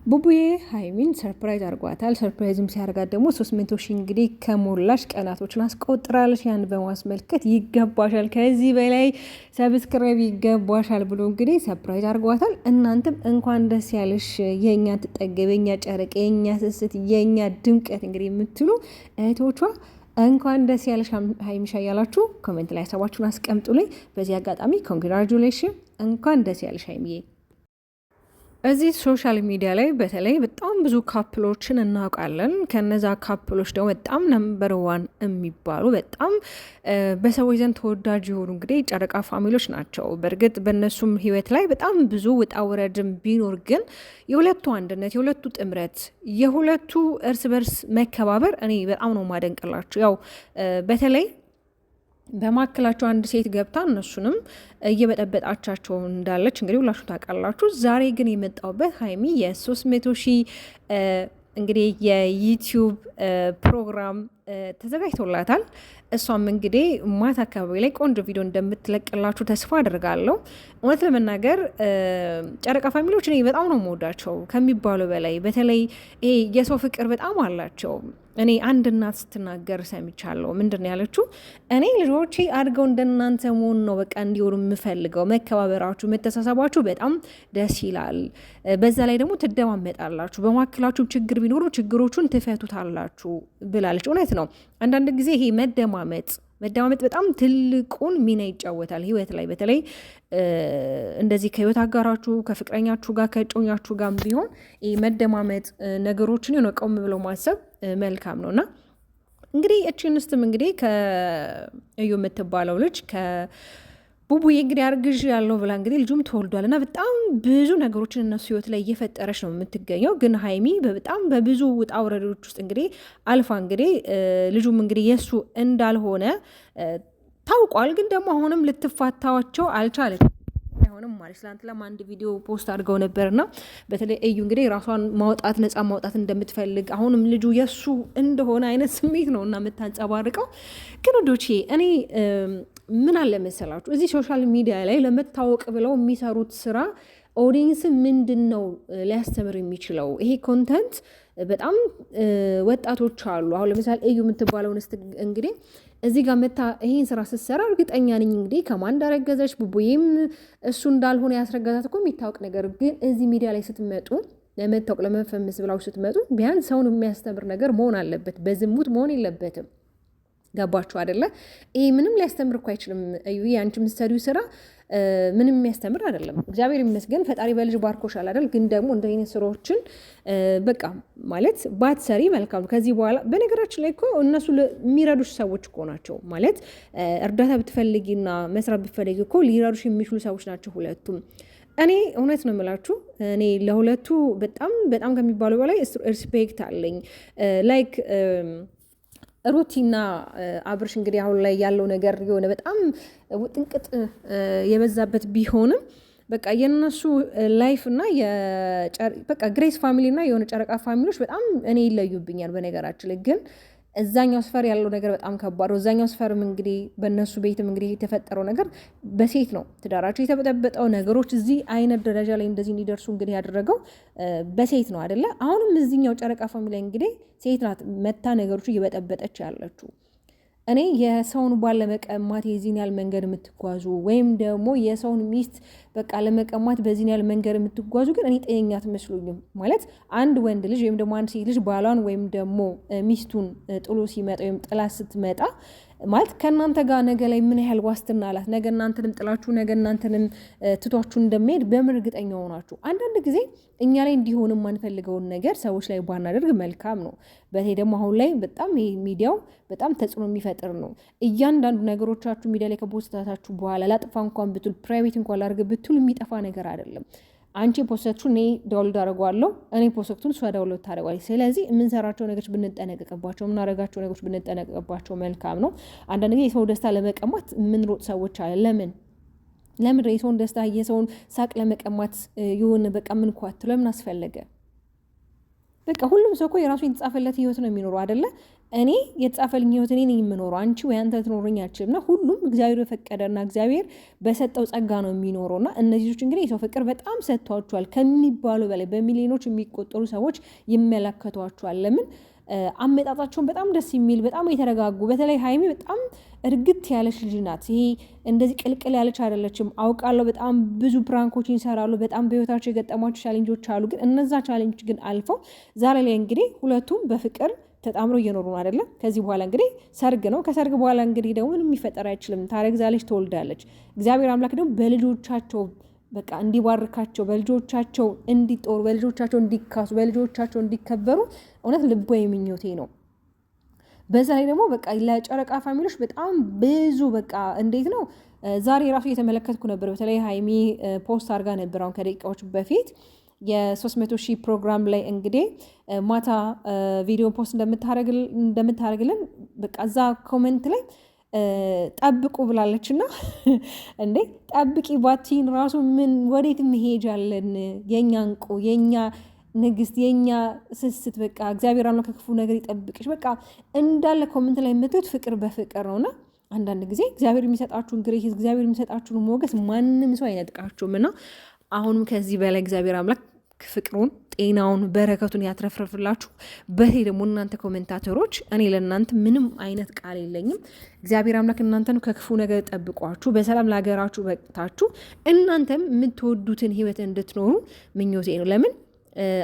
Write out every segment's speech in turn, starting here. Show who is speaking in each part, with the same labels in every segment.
Speaker 1: ቡቡዬ ሀይሚን ሰርፕራይዝ አድርጓታል። ሰርፕራይዝም ሲያደርጋት ደግሞ 300 ሺህ እንግዲህ ከሞላሽ ቀናቶችን አስቆጥራለች። ያን በማስመልከት ይገባሻል፣ ከዚህ በላይ ሰብስክራይብ ይገባሻል ብሎ እንግዲህ ሰርፕራይዝ አድርጓታል። እናንተም እንኳን ደስ ያለሽ የእኛ ትጠገብ፣ የእኛ ጨረቅ፣ የእኛ ስስት፣ የእኛ ድምቀት እንግዲህ የምትሉ እህቶቿ እንኳን ደስ ያለሽ ሀይሚሻ እያላችሁ ኮሜንት ላይ ሀሳባችሁን አስቀምጡልኝ። በዚህ አጋጣሚ ኮንግራጁሌሽን፣ እንኳን ደስ ያለሽ ሀይሚዬ። እዚህ ሶሻል ሚዲያ ላይ በተለይ በጣም ብዙ ካፕሎችን እናውቃለን። ከነዛ ካፕሎች ደግሞ በጣም ነምበር ዋን የሚባሉ በጣም በሰዎች ዘንድ ተወዳጅ የሆኑ እንግዲህ ጨረቃ ፋሚሊዎች ናቸው። በእርግጥ በእነሱም ህይወት ላይ በጣም ብዙ ውጣ ውረድም ቢኖር ግን የሁለቱ አንድነት፣ የሁለቱ ጥምረት፣ የሁለቱ እርስ በርስ መከባበር እኔ በጣም ነው ማደንቅላቸው። ያው በተለይ በማዕከላቸው አንድ ሴት ገብታ እነሱንም እየበጠበጣቻቸው እንዳለች እንግዲህ ሁላችሁ ታውቃላችሁ። ዛሬ ግን የመጣውበት ሀይሚ የ300 ሺህ እንግዲህ የዩቲዩብ ፕሮግራም ተዘጋጅቶላታል። እሷም እንግዲህ ማታ አካባቢ ላይ ቆንጆ ቪዲዮ እንደምትለቅላችሁ ተስፋ አድርጋለሁ። እውነት ለመናገር ጨረቃ ፋሚሊዎች እኔ በጣም ነው የምወዳቸው ከሚባሉ በላይ። በተለይ ይሄ የሰው ፍቅር በጣም አላቸው። እኔ አንድ እናት ስትናገር ሰምቻለሁ። ምንድን ነው ያለችው? እኔ ልጆቼ አድገው እንደናንተ መሆን ነው በቃ እንዲሆኑ የምፈልገው። መከባበራችሁ፣ መተሳሰባችሁ በጣም ደስ ይላል። በዛ ላይ ደግሞ ትደማመጣላችሁ። በመካከላችሁ ችግር ቢኖሩ ችግሮቹን ትፈቱታላችሁ ብላለች። እውነት ነው። አንዳንድ ጊዜ ይሄ መደማመጥ በጣም ትልቁን ሚና ይጫወታል ህይወት ላይ። በተለይ እንደዚህ ከህይወት አጋራችሁ ከፍቅረኛችሁ ጋር ከእጮኛችሁ ጋር ቢሆን መደማመጥ፣ ነገሮችን የሆነ ቆም ብለው ማሰብ መልካም ነው እና እንግዲህ እቺ እንስትም እንግዲህ ከእዩ የምትባለው ልጅ ቡቡዬ እንግዲህ አርግዥ ያለው ብላ እንግዲህ ልጁም ተወልዷል እና በጣም ብዙ ነገሮችን እነሱ ህይወት ላይ እየፈጠረች ነው የምትገኘው። ግን ሀይሚ በጣም በብዙ ውጣ ውረዶች ውስጥ እንግዲህ አልፋ እንግዲህ ልጁም እንግዲህ የእሱ እንዳልሆነ ታውቋል። ግን ደግሞ አሁንም ልትፋታዋቸው አልቻለች። አይሆንም ማለት ትላንትናም አንድ ቪዲዮ ፖስት አድርገው ነበርና በተለይ እዩ እንግዲህ ራሷን ማውጣት ነፃ ማውጣት እንደምትፈልግ አሁንም ልጁ የእሱ እንደሆነ አይነት ስሜት ነው እና የምታንጸባርቀው። ግን ወዶቼ እኔ ምን አለ መሰላችሁ እዚህ ሶሻል ሚዲያ ላይ ለመታወቅ ብለው የሚሰሩት ስራ ኦዲየንስ ምንድን ነው ሊያስተምር የሚችለው? ይሄ ኮንተንት በጣም ወጣቶች አሉ። አሁን ለምሳሌ እዩ የምትባለውን እንግዲህ እዚህ ጋር መታ ይሄን ስራ ስትሰራ እርግጠኛ ነኝ እንግዲህ ከማን እንዳረገዘች ቡቡዬም እሱ እንዳልሆነ ያስረገዛት እኮ የሚታወቅ ነገር። ግን እዚህ ሚዲያ ላይ ስትመጡ ለመታወቅ ለመፈመስ ብላችሁ ስትመጡ ቢያንስ ሰውን የሚያስተምር ነገር መሆን አለበት። በዝሙት መሆን የለበትም። ገባችሁ አይደለ? ይሄ ምንም ሊያስተምር እኮ አይችልም። እዩ አንቺ የምትሰሪው ስራ ምንም የሚያስተምር አይደለም። እግዚአብሔር ይመስገን ፈጣሪ በልጅ ባርኮሻል አይደል? ግን ደግሞ እንደ አይነት ስራዎችን በቃ ማለት ባትሰሪ መልካም ነው። ከዚህ በኋላ በነገራችን ላይ እኮ እነሱ የሚረዱሽ ሰዎች እኮ ናቸው ማለት እርዳታ ብትፈልጊና መስራት ብትፈልጊ እኮ ሊረዱሽ የሚችሉ ሰዎች ናቸው ሁለቱም። እኔ እውነት ነው የምላችሁ እኔ ለሁለቱ በጣም በጣም ከሚባሉ በላይ ሪስፔክት አለኝ። ላይክ ሩቲና አብርሽ እንግዲህ አሁን ላይ ያለው ነገር የሆነ በጣም ውጥንቅጥ የበዛበት ቢሆንም በቃ የነሱ ላይፍ እና በቃ ግሬስ ፋሚሊ እና የሆነ ጨረቃ ፋሚሊዎች በጣም እኔ ይለዩብኛል። በነገራችን ላይ ግን እዛኛው ስፈር ያለው ነገር በጣም ከባድ ነው። እዛኛው ስፈርም እንግዲህ በእነሱ ቤትም እንግዲህ የተፈጠረው ነገር በሴት ነው ትዳራቸው የተበጠበጠው። ነገሮች እዚህ አይነት ደረጃ ላይ እንደዚህ እንዲደርሱ እንግዲህ ያደረገው በሴት ነው አይደለ? አሁንም እዚህኛው ጨረቃ ፋሚሊ እንግዲህ ሴት ናት መታ ነገሮቹ እየበጠበጠች ያለችው። እኔ የሰውን ባል ለመቀማት የዚህን ያህል መንገድ የምትጓዙ ወይም ደግሞ የሰውን ሚስት በቃ ለመቀማት በዚህን ያህል መንገድ የምትጓዙ ግን እኔ ጤነኛ አትመስሉኝም። ማለት አንድ ወንድ ልጅ ወይም ደግሞ አንድ ሴት ልጅ ባሏን ወይም ደግሞ ሚስቱን ጥሎ ሲመጣ ወይም ጥላ ስትመጣ ማለት ከእናንተ ጋር ነገ ላይ ምን ያህል ዋስትና አላት? ነገ እናንተንም ጥላችሁ ነገ እናንተንም ትቷችሁ እንደሚሄድ በምን እርግጠኛ ሆናችሁ? አንዳንድ ጊዜ እኛ ላይ እንዲሆን የማንፈልገውን ነገር ሰዎች ላይ ባናደርግ መልካም ነው። በተለይ ደግሞ አሁን ላይ በጣም ይሄ ሚዲያው በጣም ተጽዕኖ የሚፈጥር ነው። እያንዳንዱ ነገሮቻችሁ ሚዲያ ላይ ከፖስታታችሁ በኋላ ላጥፋ እንኳን ብትሉ ፕራይቬት እንኳን ላድርግ ብትሉ የሚጠፋ ነገር አይደለም። አንቺ ፖስታችሁን እኔ ዳውንሎድ አደርገዋለሁ፣ እኔ ፖስታችሁን እሷ ዳውንሎድ ታደርገዋለች። ስለዚህ የምንሰራቸው ነገሮች ብንጠነቀቅባቸው፣ የምናደርጋቸው ነገሮች ብንጠነቀቅባቸው መልካም ነው። አንዳንድ ጊዜ የሰው ደስታ ለመቀማት የምንሮጥ ሰዎች አለ። ለምን የሰውን ደስታ የሰውን ሳቅ ለመቀማት የሆነ በቃ ምን ኳት ለምን አስፈለገ? በቃ ሁሉም ሰው እኮ የራሱ የተጻፈለት ህይወት ነው የሚኖረው አይደለ? እኔ የተጻፈልኝ ህይወት እኔ ነኝ የምኖረው፣ አንቺ ወይ አንተ ትኖረኝ አልችልም። እና ሁሉም እግዚአብሔር በፈቀደና እግዚአብሔር በሰጠው ጸጋ ነው የሚኖረው። እና እነዚህ ልጆች እንግዲህ የሰው ፍቅር በጣም ሰጥቷቸዋል ከሚባሉ በላይ በሚሊዮኖች የሚቆጠሩ ሰዎች ይመለከቷቸዋል። ለምን አመጣጣቸውን በጣም ደስ የሚል በጣም የተረጋጉ፣ በተለይ ሀይሚ በጣም እርግት ያለች ልጅ ናት። ይሄ እንደዚህ ቅልቅል ያለች አይደለችም። አውቃለሁ በጣም ብዙ ፕራንኮች ይሰራሉ፣ በጣም በህይወታቸው የገጠሟቸው ቻሌንጆች አሉ። ግን እነዛ ቻሌንጆች ግን አልፈው ዛሬ ላይ እንግዲህ ሁለቱም በፍቅር ተጣምረው እየኖሩ ነው አይደለም። ከዚህ በኋላ እንግዲህ ሰርግ ነው። ከሰርግ በኋላ እንግዲህ ደግሞ ምንም የሚፈጠር አይችልም። ታረግዛለች፣ ትወልዳለች። እግዚአብሔር አምላክ ደግሞ በልጆቻቸው በቃ እንዲባርካቸው፣ በልጆቻቸው እንዲጦሩ፣ በልጆቻቸው እንዲካሱ፣ በልጆቻቸው እንዲከበሩ እውነት ልቦ ምኞቴ ነው። በዛ ላይ ደግሞ በቃ ለጨረቃ ፋሚሊዎች በጣም ብዙ በቃ እንዴት ነው ዛሬ ራሱ እየተመለከትኩ ነበር። በተለይ ሀይሚ ፖስት አድርጋ ነበር አሁን ከደቂቃዎች በፊት የ300,000 ፕሮግራም ላይ እንግዲህ ማታ ቪዲዮ ፖስት እንደምታደርግልን በቃ እዛ ኮሜንት ላይ ጠብቁ ብላለች። እና እንዴ ጠብቂ ባቲን ራሱ ምን ወዴት መሄጃለን? የኛ እንቁ፣ የኛ ንግስት፣ የኛ ስስት በቃ እግዚአብሔር አምላክ ከክፉ ነገር ይጠብቅሽ። በቃ እንዳለ ኮሜንት ላይ የምትሉት ፍቅር በፍቅር ነውና አንዳንድ ጊዜ እግዚአብሔር የሚሰጣችሁን ግሬስ፣ እግዚአብሔር የሚሰጣችሁን ሞገስ ማንም ሰው አይነጥቃችሁም። እና አሁንም ከዚህ በላይ እግዚአብሔር አምላክ ፍቅሩን፣ ጤናውን፣ በረከቱን ያትረፍርፍላችሁ። በተለይ ደግሞ እናንተ ኮሜንታተሮች እኔ ለእናንተ ምንም አይነት ቃል የለኝም። እግዚአብሔር አምላክ እናንተን ከክፉ ነገር ጠብቋችሁ በሰላም ለሀገራችሁ በቅታችሁ እናንተም የምትወዱትን ህይወት እንድትኖሩ ምኞቴ ነው። ለምን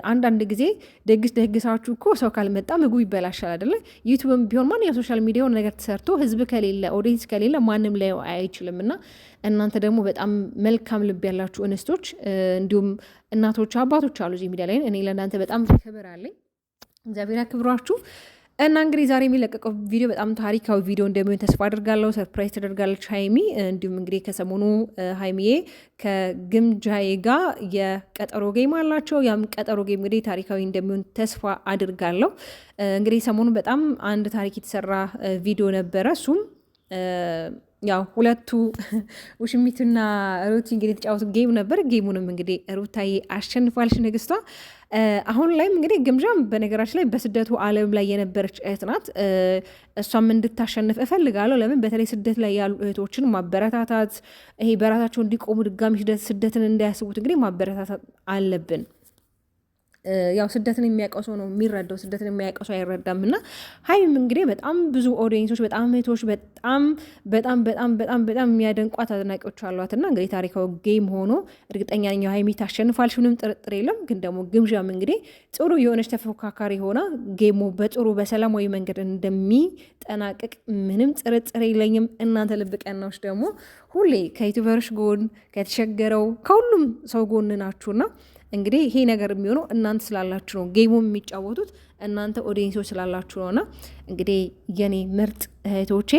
Speaker 1: አንዳንድ ጊዜ ደግሳችሁ እኮ ሰው ካልመጣ ምግቡ ይበላሻል አይደለ? ዩቱብም ቢሆን ማን የሶሻል ሚዲያውን ነገር ተሰርቶ ህዝብ ከሌለ ኦዲየንስ ከሌለ ማንም ላይ አይችልም። እና እናንተ ደግሞ በጣም መልካም ልብ ያላችሁ እንስቶች እንዲሁም እናቶች፣ አባቶች አሉ እዚህ ሚዲያ ላይ። እኔ ለእናንተ በጣም ክብር አለኝ። እግዚአብሔር ያክብራችሁ። እና እንግዲህ ዛሬ የሚለቀቀው ቪዲዮ በጣም ታሪካዊ ቪዲዮ እንደሚሆን ተስፋ አድርጋለሁ። ሰርፕራይዝ ተደርጋለች ሀይሚ። እንዲሁም እንግዲህ ከሰሞኑ ሀይሚዬ ከግምጃዬ ጋር የቀጠሮ ጌም አላቸው። ያም ቀጠሮ ጌም እንግዲህ ታሪካዊ እንደሚሆን ተስፋ አድርጋለሁ። እንግዲህ ሰሞኑ በጣም አንድ ታሪክ የተሰራ ቪዲዮ ነበረ። እሱም ያው ሁለቱ ውሽሚትና ሩቲ እንግዲህ የተጫወቱ ጌም ነበር። ጌሙንም እንግዲህ ሩታዬ አሸንፋለች ንግስቷ። አሁን ላይም እንግዲህ ግምዣም በነገራችን ላይ በስደቱ ዓለም ላይ የነበረች እህት ናት። እሷም እንድታሸንፍ እፈልጋለሁ። ለምን በተለይ ስደት ላይ ያሉ እህቶችን ማበረታታት፣ ይሄ በራሳቸው እንዲቆሙ ድጋሚ ስደትን እንዳያስቡት እንግዲህ ማበረታታት አለብን። ያው ስደትን የሚያውቀው ሰው ነው የሚረዳው፣ ስደትን የሚያውቀው ሰው አይረዳም። እና ሀይሚም እንግዲህ በጣም ብዙ ኦዲየንሶች፣ በጣም እህቶች፣ በጣም በጣም በጣም በጣም በጣም የሚያደንቋት አድናቂዎች አሏት። እና እንግዲህ ታሪካዊ ጌም ሆኖ እርግጠኛ ነኝ ሀይሚ ታሸንፋለች፣ ምንም ጥርጥር የለም። ግን ደግሞ ግምዣም እንግዲህ ጥሩ የሆነች ተፎካካሪ ሆና ጌሙ በጥሩ በሰላማዊ መንገድ እንደሚጠናቀቅ ምንም ጥርጥር የለኝም። እናንተ ልብ ቀናዎች ደግሞ ሁሌ ከዩቱበሮች ጎን ከተቸገረው ከሁሉም ሰው ጎን ናችሁና እንግዲህ ይሄ ነገር የሚሆነው እናንተ ስላላችሁ ነው። ጌሙ የሚጫወቱት እናንተ ኦዲየንሶች ስላላችሁ ነውና እንግዲህ የኔ ምርጥ እህቶቼ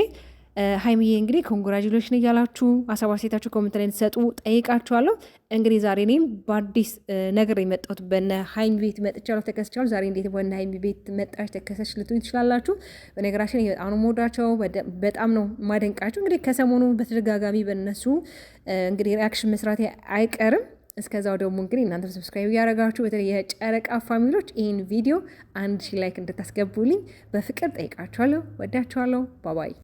Speaker 1: ሀይሚዬ እንግዲህ ኮንግራጁሌሽን እያላችሁ ሀሳብ አስተያየታችሁ ኮሜንት ላይ እንድትሰጡ ጠይቃችኋለሁ። እንግዲህ ዛሬ እኔም በአዲስ ነገር የመጣሁት በነ ሀይሚ ቤት መጥቻለሁ፣ ተከስቻለሁ። ዛሬ እንዴት በነ ሀይሚ ቤት መጣች ተከሰች ልትሉኝ ትችላላችሁ። በነገራችን በጣም ነው የምወዳቸው፣ በጣም ነው የማደንቃቸው። እንግዲህ ከሰሞኑ በተደጋጋሚ በነሱ እንግዲህ ሪያክሽን መስራት አይቀርም። እስከዛው ደግሞ እንግዲህ እናንተ ሰብስክራይብ እያደረጋችሁ በተለይ የጨረቃ ፋሚሊዎች ይህን ቪዲዮ 1000 ላይክ እንድታስገቡልኝ በፍቅር ጠይቃችኋለሁ። ወዳችኋለሁ። ባባይ